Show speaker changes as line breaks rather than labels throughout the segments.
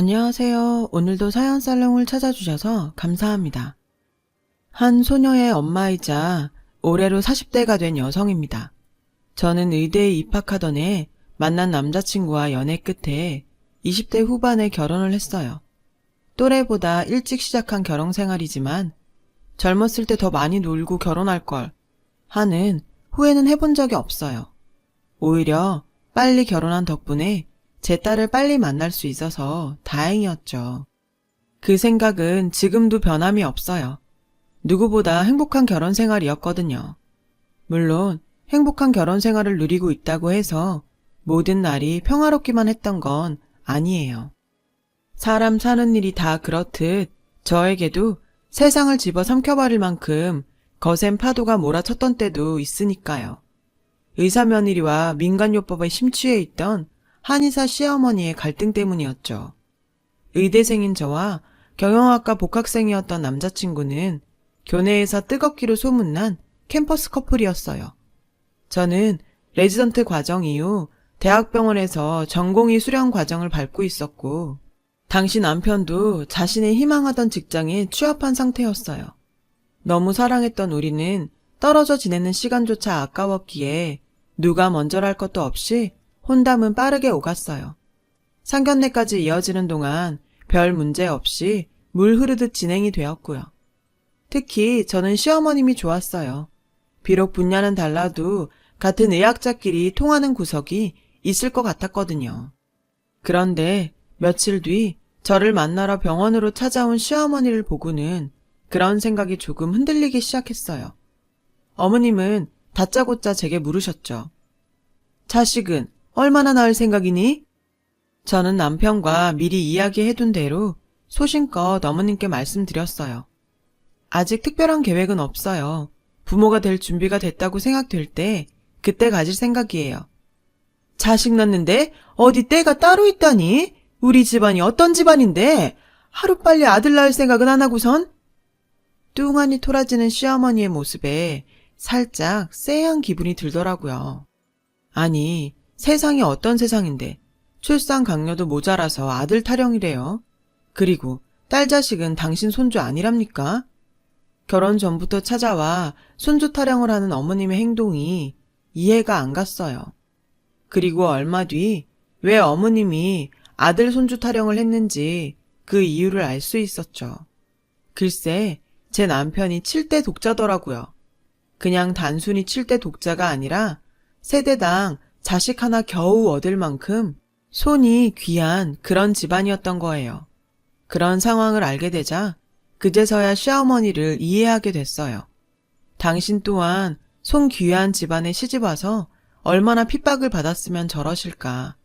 안녕하세요. 오늘도 사연살롱을 찾아주셔서 감사합니다. 한 소녀의 엄마이자 올해로 40대가 된 여성입니다. 저는 의대에 입학하던 해 만난 남자친구와 연애 끝에 20대 후반에 결혼을 했어요. 또래보다 일찍 시작한 결혼 생활이지만 젊었을 때 더 많이 놀고 결혼할 걸 하는 후회는 해본 적이 없어요. 오히려 빨리 결혼한 덕분에 제 딸을 빨리 만날 수 있어서 다행이었죠. 그 생각은 지금도 변함이 없어요. 누구보다 행복한 결혼 생활이었거든요. 물론 행복한 결혼 생활을 누리고 있다고 해서 모든 날이 평화롭기만 했던 건 아니에요. 사람 사는 일이 다 그렇듯 저에게도 세상을 집어삼켜버릴 만큼 거센 파도가 몰아쳤던 때도 있으니까요. 의사며느리와 민간요법에 심취해 있던 한의사 시어머니의 갈등 때문이었죠. 의대생인 저와 경영학과 복학생이었던 남자친구는 교내에서 뜨겁기로 소문난 캠퍼스 커플이었어요. 저는 레지던트 과정 이후 대학병원에서 전공의 수련 과정을 밟고 있었고, 당시 남편도 자신이 희망하던 직장에 취업한 상태였어요. 너무 사랑했던 우리는 떨어져 지내는 시간조차 아까웠기에 누가 먼저랄 것도 없이 혼담은 빠르게 오갔어요. 상견례까지 이어지는 동안 별 문제 없이 물 흐르듯 진행이 되었고요. 특히 저는 시어머님이 좋았어요. 비록 분야는 달라도 같은 의학자끼리 통하는 구석이 있을 것 같았거든요. 그런데 며칠 뒤 저를 만나러 병원으로 찾아온 시어머니를 보고는 그런 생각이 조금 흔들리기 시작했어요. 어머님은 다짜고짜 제게 물으셨죠. 자식은 얼마나 낳을 생각이니? 저는 남편과 미리 이야기해둔 대로 소신껏 어머님께 말씀드렸어요. 아직 특별한 계획은 없어요. 부모가 될 준비가 됐다고 생각될 때 그때 가질 생각이에요. 자식 낳는데 어디 때가 따로 있다니? 우리 집안이 어떤 집안인데 하루빨리 아들 낳을 생각은 안 하고선? 뚱하니 토라지는 시어머니의 모습에 살짝 쎄한 기분이 들더라고요. 아니, 세상이 어떤 세상인데 출산 강요도 모자라서 아들 타령이래요. 그리고 딸 자식은 당신 손주 아니랍니까? 결혼 전부터 찾아와 손주 타령을 하는 어머님의 행동이 이해가 안 갔어요. 그리고 얼마 뒤 왜 어머님이 아들 손주 타령을 했는지 그 이유를 알 수 있었죠. 글쎄, 제 남편이 7대 독자더라고요. 그냥 단순히 7대 독자가 아니라 세대당 자식 하나 겨우 얻을 만큼 손이 귀한 그런 집안이었던 거예요. 그런 상황을 알게 되자 그제서야 시어머니를 이해하게 됐어요. 당신 또한 손 귀한 집안에 시집와서 얼마나 핍박을 받았으면 저러실까.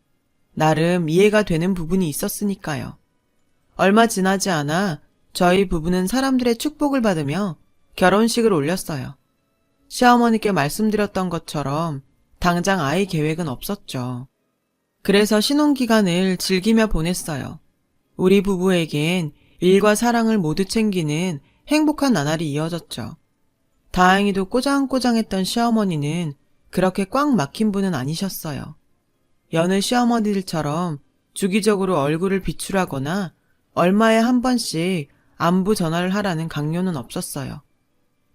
나름 이해가 되는 부분이 있었으니까요. 얼마 지나지 않아 저희 부부는 사람들의 축복을 받으며 결혼식을 올렸어요. 시어머니께 말씀드렸던 것처럼 당장 아이 계획은 없었죠. 그래서 신혼기간을 즐기며 보냈어요. 우리 부부에겐 일과 사랑을 모두 챙기는 행복한 나날이 이어졌죠. 다행히도 꼬장꼬장했던 시어머니는 그렇게 꽉 막힌 분은 아니셨어요. 여느 시어머니들처럼 주기적으로 얼굴을 비출하거나 얼마에 한 번씩 안부 전화를 하라는 강요는 없었어요.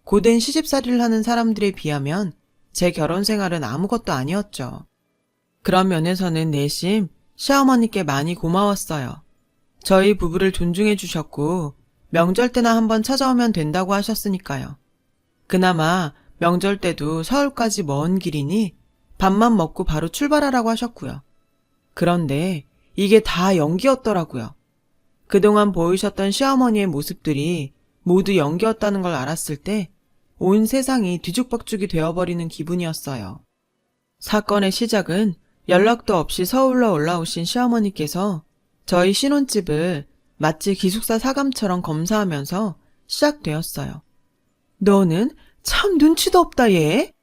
고된 시집살이를 하는 사람들에 비하면 제 결혼 생활은 아무것도 아니었죠. 그런 면에서는 내심 시어머니께 많이 고마웠어요. 저희 부부를 존중해 주셨고 명절 때나 한번 찾아오면 된다고 하셨으니까요. 그나마 명절 때도 서울까지 먼 길이니 밥만 먹고 바로 출발하라고 하셨고요. 그런데 이게 다 연기였더라고요. 그동안 보이셨던 시어머니의 모습들이 모두 연기였다는 걸 알았을 때 온 세상이 뒤죽박죽이 되어버리는 기분이었어요. 사건의 시작은 연락도 없이 서울로 올라오신 시어머니께서 저희 신혼집을 마치 기숙사 사감처럼 검사하면서 시작되었어요. 너는 참 눈치도 없다 얘.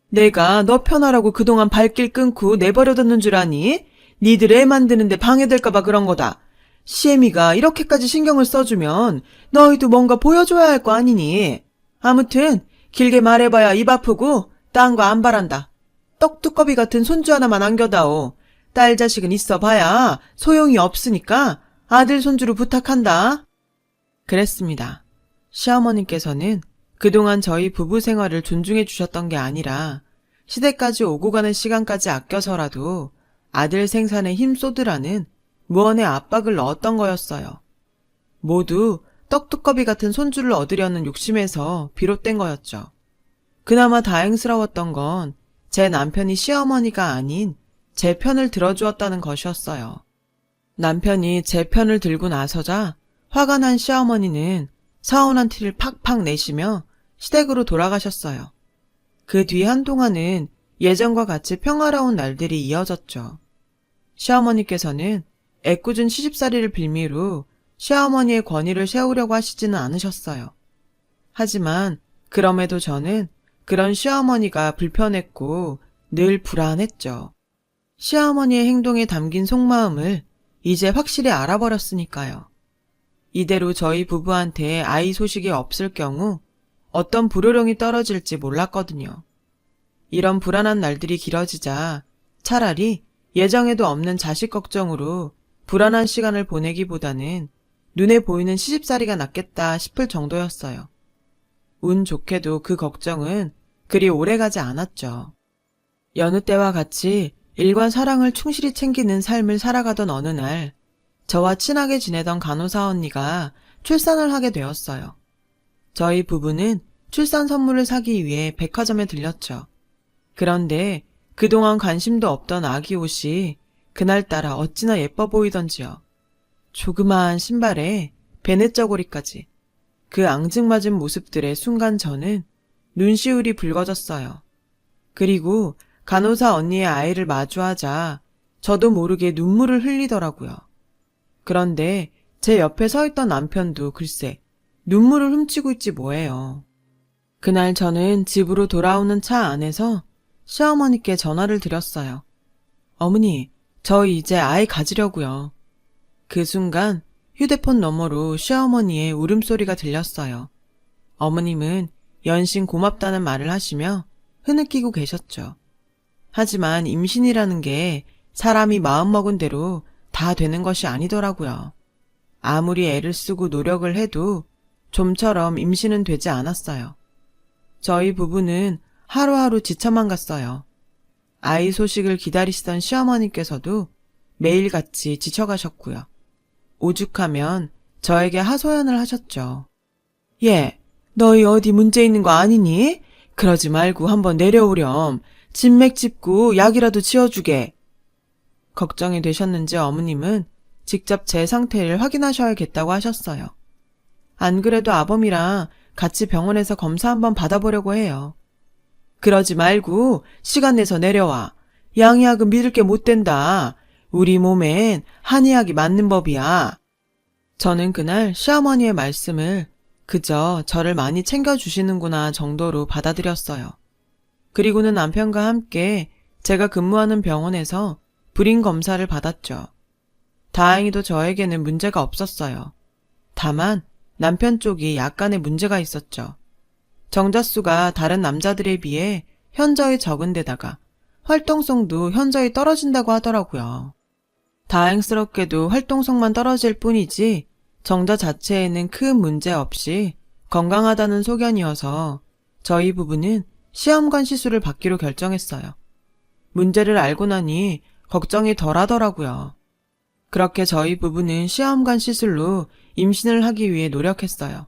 내가 너 편하라고 그동안 발길 끊고 내버려뒀는 줄 아니? 니들 애 만드는데 방해될까봐 그런 거다. 시애미가 이렇게까지 신경을 써주면 너희도 뭔가 보여줘야 할 거 아니니? 아무튼 길게 말해봐야 입 아프고 딴 거 안 바란다. 떡두꺼비 같은 손주 하나만 안겨다오. 딸 자식은 있어봐야 소용이 없으니까 아들 손주로 부탁한다. 그랬습니다. 시어머니께서는 그동안 저희 부부 생활을 존중해 주셨던 게 아니라 시댁까지 오고 가는 시간까지 아껴서라도 아들 생산에 힘쏟으라는 무언의 압박을 넣었던 거였어요. 모두 떡두꺼비 같은 손주를 얻으려는 욕심에서 비롯된 거였죠. 그나마 다행스러웠던 건 제 남편이 시어머니가 아닌 제 편을 들어주었다는 것이었어요. 남편이 제 편을 들고 나서자 화가 난 시어머니는 서운한 티를 팍팍 내시며 시댁으로 돌아가셨어요. 그 뒤 한동안은 예전과 같이 평화로운 날들이 이어졌죠. 시어머니께서는 애꿎은 시집살이를 빌미로 시어머니의 권위를 세우려고 하시지는 않으셨어요. 하지만 그럼에도 저는 그런 시어머니가 불편했고 늘 불안했죠. 시어머니의 행동에 담긴 속마음을 이제 확실히 알아버렸으니까요. 이대로 저희 부부한테 아이 소식이 없을 경우 어떤 불호령이 떨어질지 몰랐거든요. 이런 불안한 날들이 길어지자 차라리 예정에도 없는 자식 걱정으로 불안한 시간을 보내기보다는 눈에 보이는 시집살이가 낫겠다 싶을 정도였어요. 운 좋게도 그 걱정은 그리 오래가지 않았죠. 여느 때와 같이 일과 사랑을 충실히 챙기는 삶을 살아가던 어느 날 저와 친하게 지내던 간호사 언니가 출산을 하게 되었어요. 저희 부부는 출산 선물을 사기 위해 백화점에 들렸죠. 그런데 그동안 관심도 없던 아기 옷이 그날따라 어찌나 예뻐 보이던지요. 조그마한 신발에 베넷저고리까지. 그 앙증맞은 모습들에 순간 저는 눈시울이 붉어졌어요. 그리고 간호사 언니의 아이를 마주하자 저도 모르게 눈물을 흘리더라고요. 그런데 제 옆에 서 있던 남편도 글쎄 눈물을 훔치고 있지 뭐예요. 그날 저는 집으로 돌아오는 차 안에서 시어머니께 전화를 드렸어요. 어머니, 저 이제 아이 가지려고요. 그 순간 휴대폰 너머로 시어머니의 울음소리가 들렸어요. 어머님은 연신 고맙다는 말을 하시며 흐느끼고 계셨죠. 하지만 임신이라는 게 사람이 마음먹은 대로 다 되는 것이 아니더라고요. 아무리 애를 쓰고 노력을 해도 좀처럼 임신은 되지 않았어요. 저희 부부는 하루하루 지쳐만 갔어요. 아이 소식을 기다리시던 시어머니께서도 매일같이 지쳐가셨고요. 오죽하면 저에게 하소연을 하셨죠. 얘, 너희 어디 문제 있는 거 아니니? 그러지 말고 한번 내려오렴. 진맥 짚고 약이라도 지어주게. 걱정이 되셨는지 어머님은 직접 제 상태를 확인하셔야겠다고 하셨어요. 안 그래도 아범이랑 같이 병원에서 검사 한번 받아보려고 해요. 그러지 말고 시간 내서 내려와. 양의학은 믿을 게 못 된다. 우리 몸엔 한의학이 맞는 법이야. 저는 그날 시어머니의 말씀을 그저 저를 많이 챙겨주시는구나 정도로 받아들였어요. 그리고는 남편과 함께 제가 근무하는 병원에서 불임 검사를 받았죠. 다행히도 저에게는 문제가 없었어요. 다만 남편 쪽이 약간의 문제가 있었죠. 정자수가 다른 남자들에 비해 현저히 적은 데다가 활동성도 현저히 떨어진다고 하더라고요. 다행스럽게도 활동성만 떨어질 뿐이지 정자 자체에는 큰 문제 없이 건강하다는 소견이어서 저희 부부는 시험관 시술을 받기로 결정했어요. 문제를 알고 나니 걱정이 덜 하더라고요. 그렇게 저희 부부는 시험관 시술로 임신을 하기 위해 노력했어요.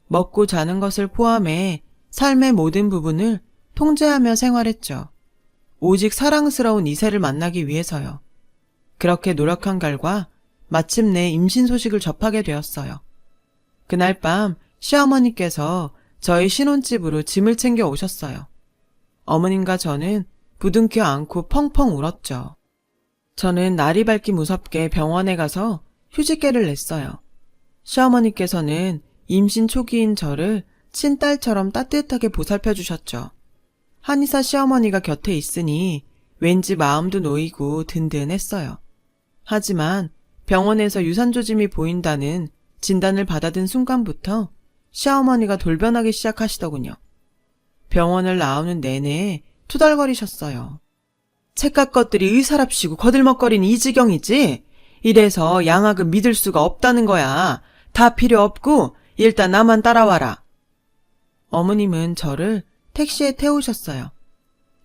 먹고 자는 것을 포함해 삶의 모든 부분을 통제하며 생활했죠. 오직 사랑스러운 이세를 만나기 위해서요. 그렇게 노력한 결과 마침내 임신 소식을 접하게 되었어요. 그날 밤 시어머니께서 저희 신혼집으로 짐을 챙겨 오셨어요. 어머님과 저는 부둥켜 안고 펑펑 울었죠. 저는 날이 밝기 무섭게 병원에 가서 휴직계를 냈어요. 시어머니께서는 임신 초기인 저를 친딸처럼 따뜻하게 보살펴 주셨죠. 한의사 시어머니가 곁에 있으니 왠지 마음도 놓이고 든든했어요. 하지만 병원에서 유산조짐이 보인다는 진단을 받아든 순간부터 시어머니가 돌변하기 시작하시더군요. 병원을 나오는 내내 투덜거리셨어요. 책갖 것들이 의사랍시고 거들먹거리는 이 지경이지? 이래서 양학은 믿을 수가 없다는 거야. 다 필요 없고 일단 나만 따라와라. 어머님은 저를 택시에 태우셨어요.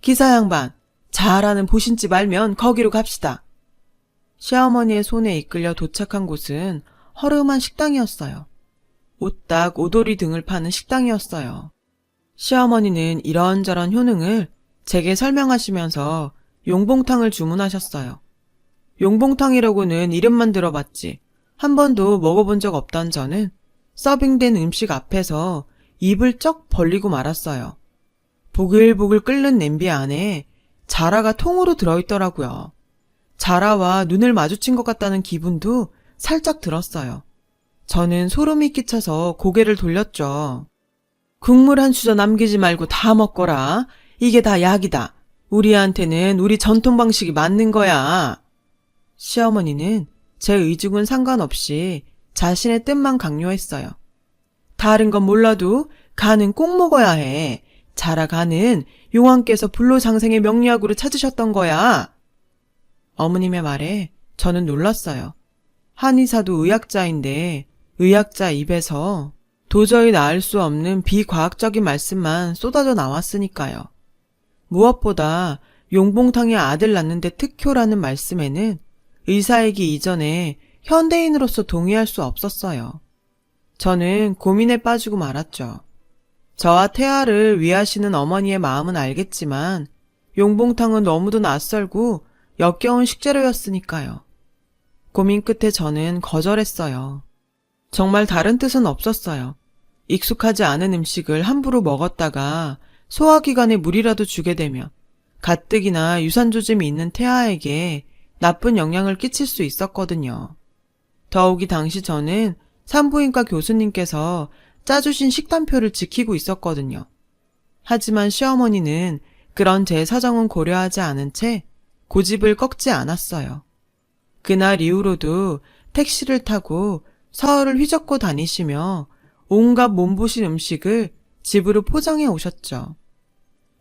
기사 양반, 잘하는 보신집 알면 거기로 갑시다. 시어머니의 손에 이끌려 도착한 곳은 허름한 식당이었어요. 오딱 오돌이 등을 파는 식당이었어요. 시어머니는 이런저런 효능을 제게 설명하시면서 용봉탕을 주문하셨어요. 용봉탕이라고는 이름만 들어봤지 한 번도 먹어본 적 없던 저는 서빙된 음식 앞에서 입을 쩍 벌리고 말았어요. 보글보글 끓는 냄비 안에 자라가 통으로 들어있더라고요. 자라와 눈을 마주친 것 같다는 기분도 살짝 들었어요. 저는 소름이 끼쳐서 고개를 돌렸죠. 국물 한 수저 남기지 말고 다 먹거라. 이게 다 약이다. 우리한테는 우리 전통 방식이 맞는 거야. 시어머니는 제 의중은 상관없이 자신의 뜻만 강요했어요. 다른 건 몰라도 간은 꼭 먹어야 해. 자라 간은 용왕께서 불로장생의 명리학으로 찾으셨던 거야. 어머님의 말에 저는 놀랐어요. 한의사도 의학자인데 의학자 입에서 도저히 나을 수 없는 비과학적인 말씀만 쏟아져 나왔으니까요. 무엇보다 용봉탕의 아들 낳는데 특효라는 말씀에는 의사이기 이전에 현대인으로서 동의할 수 없었어요. 저는 고민에 빠지고 말았죠. 저와 태아를 위하시는 어머니의 마음은 알겠지만 용봉탕은 너무도 낯설고 역겨운 식재료였으니까요. 고민 끝에 저는 거절했어요. 정말 다른 뜻은 없었어요. 익숙하지 않은 음식을 함부로 먹었다가 소화기관에 물이라도 주게 되면 가뜩이나 유산조짐이 있는 태아에게 나쁜 영향을 끼칠 수 있었거든요. 더욱이 당시 저는 산부인과 교수님께서 짜주신 식단표를 지키고 있었거든요. 하지만 시어머니는 그런 제 사정은 고려하지 않은 채 고집을 꺾지 않았어요. 그날 이후로도 택시를 타고 서울을 휘젓고 다니시며 온갖 몸보신 음식을 집으로 포장해 오셨죠.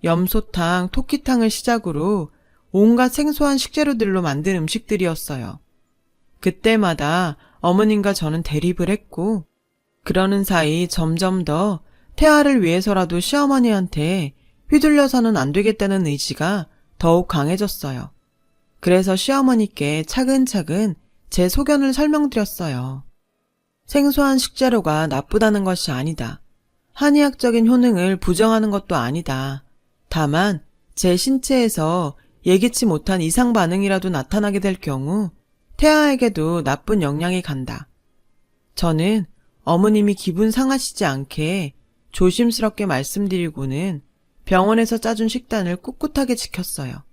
염소탕, 토끼탕을 시작으로 온갖 생소한 식재료들로 만든 음식들이었어요. 그때마다 어머님과 저는 대립을 했고 그러는 사이 점점 더 태아를 위해서라도 시어머니한테 휘둘려서는 안 되겠다는 의지가 더욱 강해졌어요. 그래서 시어머니께 차근차근 제 소견을 설명드렸어요. 생소한 식재료가 나쁘다는 것이 아니다. 한의학적인 효능을 부정하는 것도 아니다. 다만 제 신체에서 예기치 못한 이상 반응이라도 나타나게 될 경우 태아에게도 나쁜 영향이 간다. 저는 어머님이 기분 상하시지 않게 조심스럽게 말씀드리고는 병원에서 짜준 식단을 꿋꿋하게 지켰어요.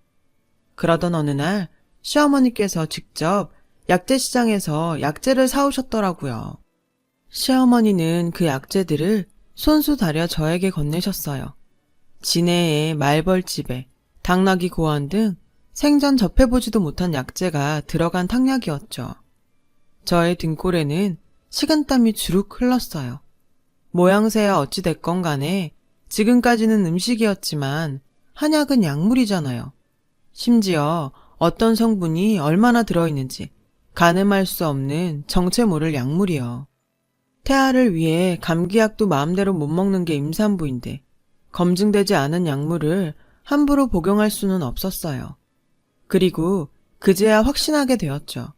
그러던 어느 날 시어머니께서 직접 약재시장에서 약재를 사오셨더라고요. 시어머니는 그 약재들을 손수 다려 저에게 건네셨어요. 진해에 말벌집에 당나귀 고환 등 생전 접해보지도 못한 약재가 들어간 탕약이었죠. 저의 등골에는 식은땀이 주룩 흘렀어요. 모양새야 어찌됐건 간에 지금까지는 음식이었지만 한약은 약물이잖아요. 심지어 어떤 성분이 얼마나 들어있는지 가늠할 수 없는 정체 모를 약물이요. 태아를 위해 감기약도 마음대로 못 먹는 게 임산부인데 검증되지 않은 약물을 함부로 복용할 수는 없었어요. 그리고 그제야 확신하게 되었죠.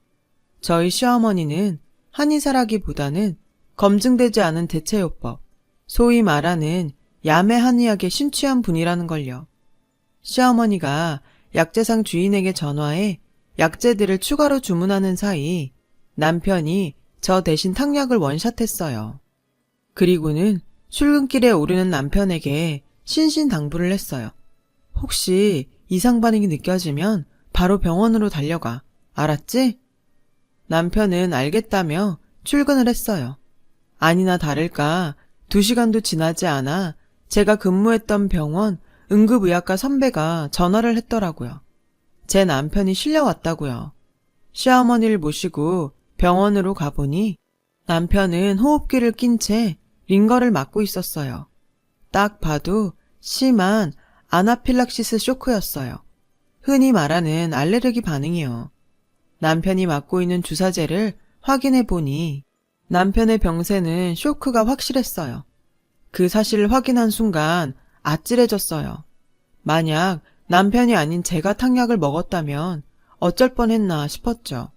저희 시어머니는 한의사라기보다는 검증되지 않은 대체요법, 소위 말하는 야매 한의학에 심취한 분이라는 걸요. 시어머니가 약재상 주인에게 전화해 약재들을 추가로 주문하는 사이 남편이 저 대신 탕약을 원샷했어요. 그리고는 출근길에 오르는 남편에게 신신당부를 했어요. 혹시 이상 반응이 느껴지면 바로 병원으로 달려가. 알았지? 남편은 알겠다며 출근을 했어요. 아니나 다를까 2시간도 지나지 않아 제가 근무했던 병원 응급의학과 선배가 전화를 했더라고요. 제 남편이 실려왔다고요. 시어머니를 모시고 병원으로 가보니 남편은 호흡기를 낀 채 링거를 맞고 있었어요. 딱 봐도 심한 아나필락시스 쇼크였어요. 흔히 말하는 알레르기 반응이요. 남편이 맞고 있는 주사제를 확인해 보니 남편의 병세는 쇼크가 확실했어요. 그 사실을 확인한 순간 아찔해졌어요. 만약 남편이 아닌 제가 탕약을 먹었다면 어쩔 뻔했나 싶었죠.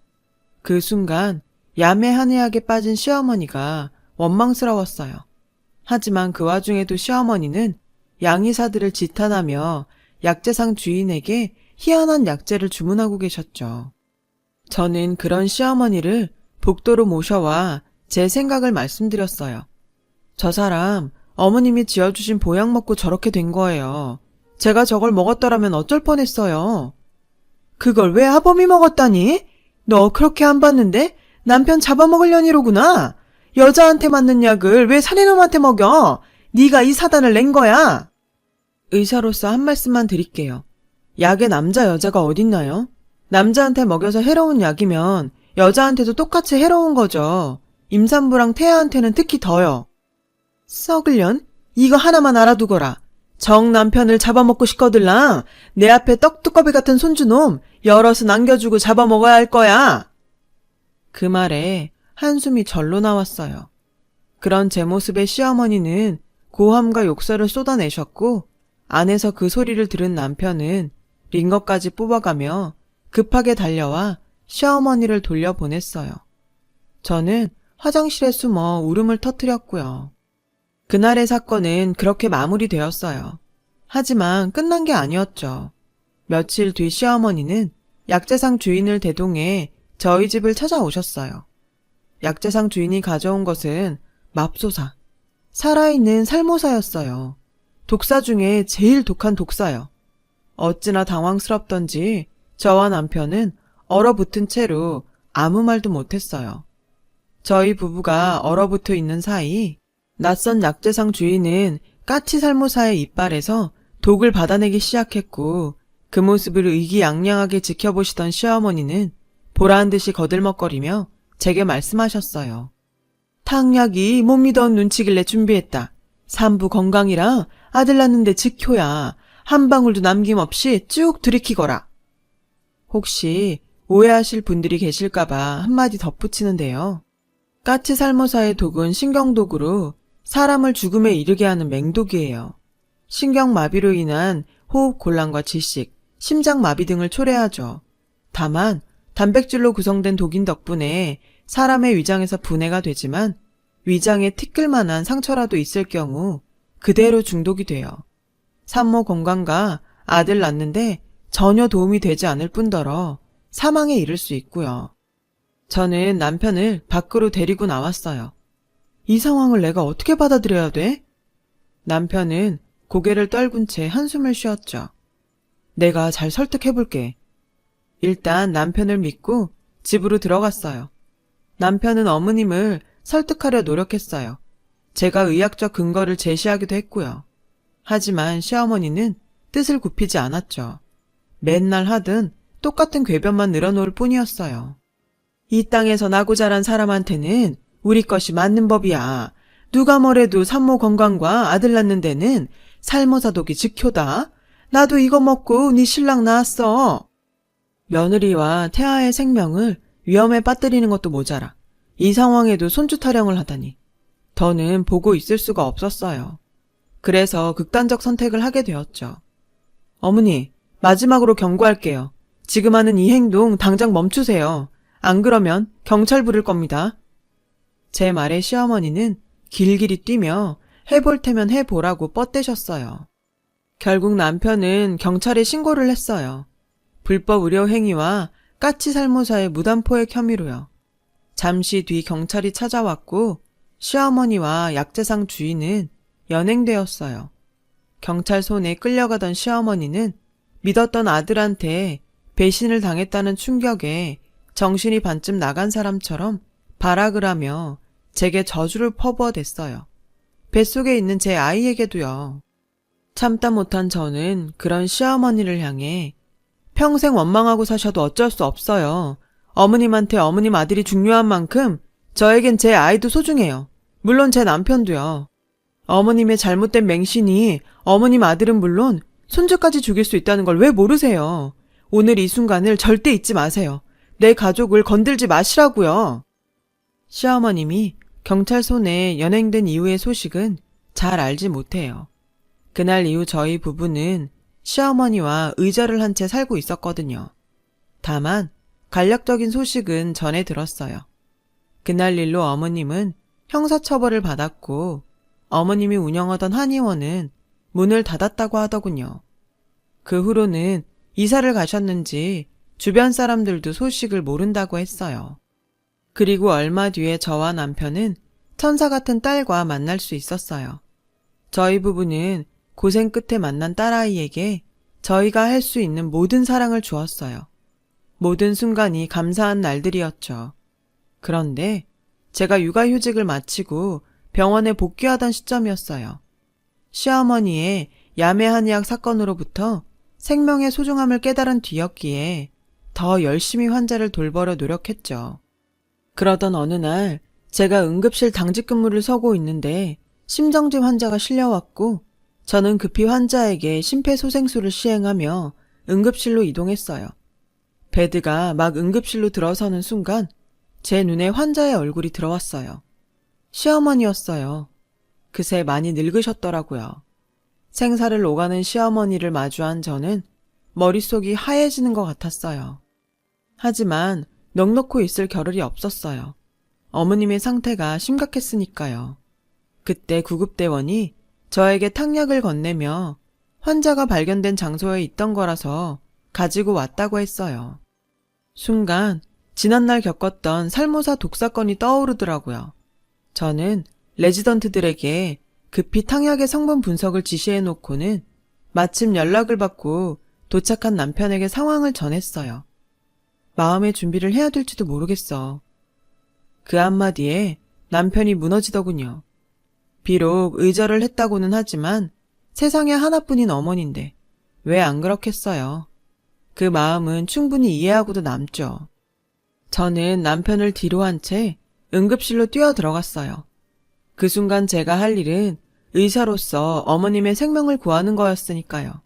그 순간 야매한의학에 빠진 시어머니가 원망스러웠어요. 하지만 그 와중에도 시어머니는 양의사들을 지탄하며 약재상 주인에게 희한한 약재를 주문하고 계셨죠. 저는 그런 시어머니를 복도로 모셔와 제 생각을 말씀드렸어요. 저 사람 어머님이 지어주신 보약 먹고 저렇게 된 거예요. 제가 저걸 먹었더라면 어쩔 뻔했어요. 그걸 왜 아범이 먹었다니? 너 그렇게 안 봤는데 남편 잡아먹으려니로구나. 여자한테 맞는 약을 왜 사내놈한테 먹여? 네가 이 사단을 낸 거야. 의사로서 한 말씀만 드릴게요. 약에 남자 여자가 어딨나요? 남자한테 먹여서 해로운 약이면 여자한테도 똑같이 해로운 거죠. 임산부랑 태아한테는 특히 더요. 썩을년? 이거 하나만 알아두거라. 정 남편을 잡아먹고 싶거들랑 내 앞에 떡두꺼비 같은 손주놈 여럿은 안겨주고 잡아먹어야 할 거야. 그 말에 한숨이 절로 나왔어요. 그런 제 모습에 시어머니는 고함과 욕설을 쏟아내셨고 안에서 그 소리를 들은 남편은 링거까지 뽑아가며 급하게 달려와 시어머니를 돌려보냈어요. 저는 화장실에 숨어 울음을 터뜨렸고요. 그날의 사건은 그렇게 마무리되었어요. 하지만 끝난 게 아니었죠. 며칠 뒤 시어머니는 약재상 주인을 대동해 저희 집을 찾아오셨어요. 약재상 주인이 가져온 것은 맙소사, 살아있는 살모사였어요. 독사 중에 제일 독한 독사요. 어찌나 당황스럽던지 저와 남편은 얼어붙은 채로 아무 말도 못했어요. 저희 부부가 얼어붙어 있는 사이 낯선 약재상 주인은 까치살모사의 이빨에서 독을 받아내기 시작했고 그 모습을 의기양양하게 지켜보시던 시어머니는 보라한 듯이 거들먹거리며 제게 말씀하셨어요. 탕약이 못 믿어온 눈치길래 준비했다. 산부 건강이라 아들 낳는데 직효야. 한 방울도 남김없이 쭉 들이키거라. 혹시 오해하실 분들이 계실까봐 한마디 덧붙이는데요. 까치살모사의 독은 신경독으로 사람을 죽음에 이르게 하는 맹독이에요. 신경마비로 인한 호흡곤란과 질식, 심장마비 등을 초래하죠. 다만 단백질로 구성된 독인 덕분에 사람의 위장에서 분해가 되지만 위장에 티끌만한 상처라도 있을 경우 그대로 중독이 돼요. 산모 건강과 아들 낳는데 전혀 도움이 되지 않을 뿐더러 사망에 이를 수 있고요. 저는 남편을 밖으로 데리고 나왔어요. 이 상황을 내가 어떻게 받아들여야 돼? 남편은 고개를 떨군 채 한숨을 쉬었죠. 내가 잘 설득해볼게. 일단 남편을 믿고 집으로 들어갔어요. 남편은 어머님을 설득하려 노력했어요. 제가 의학적 근거를 제시하기도 했고요. 하지만 시어머니는 뜻을 굽히지 않았죠. 맨날 하든 똑같은 궤변만 늘어놓을 뿐이었어요. 이 땅에서 나고 자란 사람한테는 우리 것이 맞는 법이야. 누가 뭐래도 산모 건강과 아들 낳는 데는 살모사독이 직효다. 나도 이거 먹고 네 신랑 낳았어. 며느리와 태아의 생명을 위험에 빠뜨리는 것도 모자라 이 상황에도 손주 타령을 하다니. 더는 보고 있을 수가 없었어요. 그래서 극단적 선택을 하게 되었죠. 어머니, 마지막으로 경고할게요. 지금 하는 이 행동 당장 멈추세요. 안 그러면 경찰 부를 겁니다. 제 말에 시어머니는 길길이 뛰며 해볼 테면 해보라고 뻗대셨어요. 결국 남편은 경찰에 신고를 했어요. 불법 의료 행위와 까치살모사의 무단포획 혐의로요. 잠시 뒤 경찰이 찾아왔고 시어머니와 약재상 주인은 연행되었어요. 경찰 손에 끌려가던 시어머니는 믿었던 아들한테 배신을 당했다는 충격에 정신이 반쯤 나간 사람처럼 발악을 하며 제게 저주를 퍼부어댔어요. 뱃속에 있는 제 아이에게도요. 참다 못한 저는 그런 시어머니를 향해 평생 원망하고 사셔도 어쩔 수 없어요. 어머님한테 어머님 아들이 중요한 만큼 저에겐 제 아이도 소중해요. 물론 제 남편도요. 어머님의 잘못된 맹신이 어머님 아들은 물론 손주까지 죽일 수 있다는 걸 왜 모르세요. 오늘 이 순간을 절대 잊지 마세요. 내 가족을 건들지 마시라고요. 시어머님이 경찰 손에 연행된 이후의 소식은 잘 알지 못해요. 그날 이후 저희 부부는 시어머니와 의절을 한 채 살고 있었거든요. 다만 간략적인 소식은 전해 들었어요. 그날 일로 어머님은 형사처벌을 받았고 어머님이 운영하던 한의원은 문을 닫았다고 하더군요. 그 후로는 이사를 가셨는지 주변 사람들도 소식을 모른다고 했어요. 그리고 얼마 뒤에 저와 남편은 천사 같은 딸과 만날 수 있었어요. 저희 부부는 고생 끝에 만난 딸아이에게 저희가 할 수 있는 모든 사랑을 주었어요. 모든 순간이 감사한 날들이었죠. 그런데 제가 육아휴직을 마치고 병원에 복귀하던 시점이었어요. 시어머니의 야매 한의학 사건으로부터 생명의 소중함을 깨달은 뒤였기에 더 열심히 환자를 돌보려 노력했죠. 그러던 어느 날 제가 응급실 당직 근무를 서고 있는데 심정지 환자가 실려왔고 저는 급히 환자에게 심폐소생술을 시행하며 응급실로 이동했어요. 베드가 막 응급실로 들어서는 순간 제 눈에 환자의 얼굴이 들어왔어요. 시어머니였어요. 그새 많이 늙으셨더라고요. 생사를 오가는 시어머니를 마주한 저는 머릿속이 하얘지는 것 같았어요. 하지만 넋놓고 있을 겨를이 없었어요. 어머님의 상태가 심각했으니까요. 그때 구급대원이 저에게 탕약을 건네며 환자가 발견된 장소에 있던 거라서 가지고 왔다고 했어요. 순간 지난날 겪었던 살모사 독사건이 떠오르더라고요. 저는 레지던트들에게 급히 탕약의 성분 분석을 지시해놓고는 마침 연락을 받고 도착한 남편에게 상황을 전했어요. 마음의 준비를 해야 될지도 모르겠어. 그 한마디에 남편이 무너지더군요. 비록 의절을 했다고는 하지만 세상에 하나뿐인 어머니인데 왜 안 그렇겠어요. 그 마음은 충분히 이해하고도 남죠. 저는 남편을 뒤로 한 채 응급실로 뛰어 들어갔어요. 그 순간 제가 할 일은 의사로서 어머님의 생명을 구하는 거였으니까요.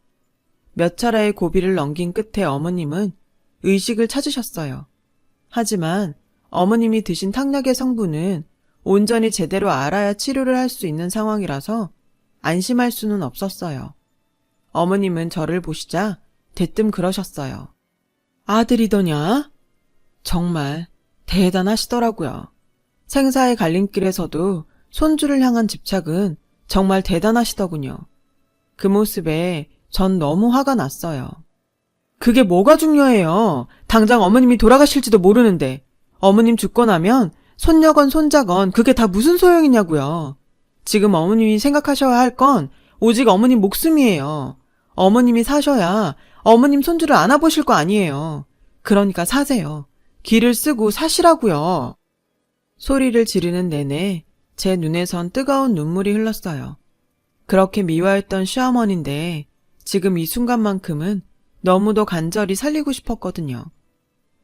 몇 차례의 고비를 넘긴 끝에 어머님은 의식을 찾으셨어요. 하지만 어머님이 드신 탕약의 성분은 온전히 제대로 알아야 치료를 할 수 있는 상황이라서 안심할 수는 없었어요. 어머님은 저를 보시자 대뜸 그러셨어요. 아들이더냐? 정말 대단하시더라고요. 생사의 갈림길에서도 손주를 향한 집착은 정말 대단하시더군요. 그 모습에 전 너무 화가 났어요. 그게 뭐가 중요해요. 당장 어머님이 돌아가실지도 모르는데 어머님 죽고 나면 손녀건 손자건 그게 다 무슨 소용이냐고요. 지금 어머님이 생각하셔야 할 건 오직 어머님 목숨이에요. 어머님이 사셔야 어머님 손주를 안아보실 거 아니에요. 그러니까 사세요. 기를 쓰고 사시라고요. 소리를 지르는 내내 제 눈에선 뜨거운 눈물이 흘렀어요. 그렇게 미워했던 시어머니인데 지금 이 순간만큼은 너무도 간절히 살리고 싶었거든요.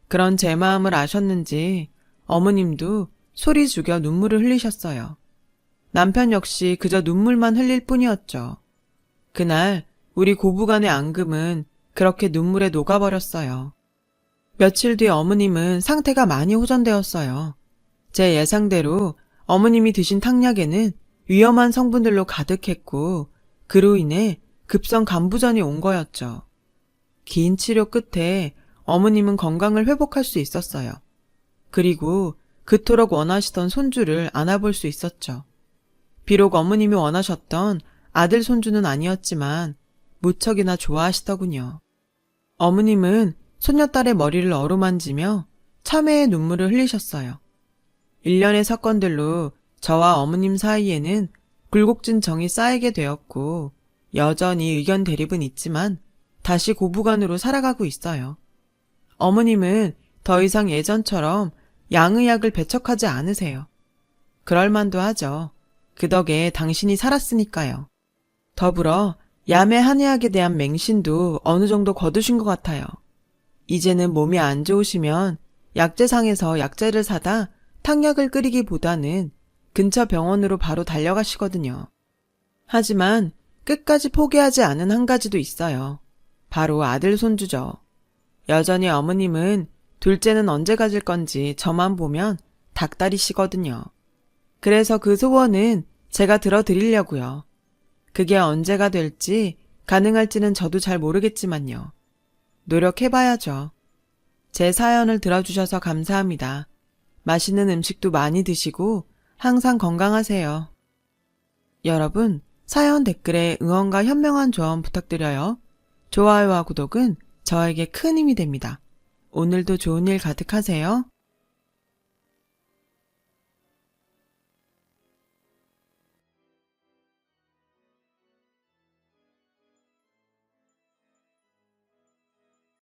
그런 제 마음을 아셨는지 어머님도 소리 죽여 눈물을 흘리셨어요. 남편 역시 그저 눈물만 흘릴 뿐이었죠. 그날 우리 고부간의 앙금은 그렇게 눈물에 녹아버렸어요. 며칠 뒤 어머님은 상태가 많이 호전되었어요. 제 예상대로 어머님이 드신 탕약에는 위험한 성분들로 가득했고 그로 인해 급성 간부전이 온 거였죠. 긴 치료 끝에 어머님은 건강을 회복할 수 있었어요. 그리고 그토록 원하시던 손주를 안아볼 수 있었죠. 비록 어머님이 원하셨던 아들 손주는 아니었지만 무척이나 좋아하시더군요. 어머님은 손녀딸의 머리를 어루만지며 참회의 눈물을 흘리셨어요. 일련의 사건들로 저와 어머님 사이에는 굴곡진 정이 쌓이게 되었고 여전히 의견 대립은 있지만 다시 고부간으로 살아가고 있어요. 어머님은 더 이상 예전처럼 양의약을 배척하지 않으세요. 그럴만도 하죠. 그 덕에 당신이 살았으니까요. 더불어 야매 한의학에 대한 맹신도 어느 정도 거두신 것 같아요. 이제는 몸이 안 좋으시면 약재상에서 약재를 사다 탕약을 끓이기보다는 근처 병원으로 바로 달려가시거든요. 하지만 끝까지 포기하지 않은 한 가지도 있어요. 바로 아들 손주죠. 여전히 어머님은 둘째는 언제 가질 건지 저만 보면 닭다리시거든요. 그래서 그 소원은 제가 들어드리려고요. 그게 언제가 될지 가능할지는 저도 잘 모르겠지만요. 노력해봐야죠. 제 사연을 들어주셔서 감사합니다. 맛있는 음식도 많이 드시고 항상 건강하세요. 여러분, 사연 댓글에 응원과 현명한 조언 부탁드려요. 좋아요와 구독은 저에게 큰 힘이 됩니다. 오늘도 좋은 일 가득하세요.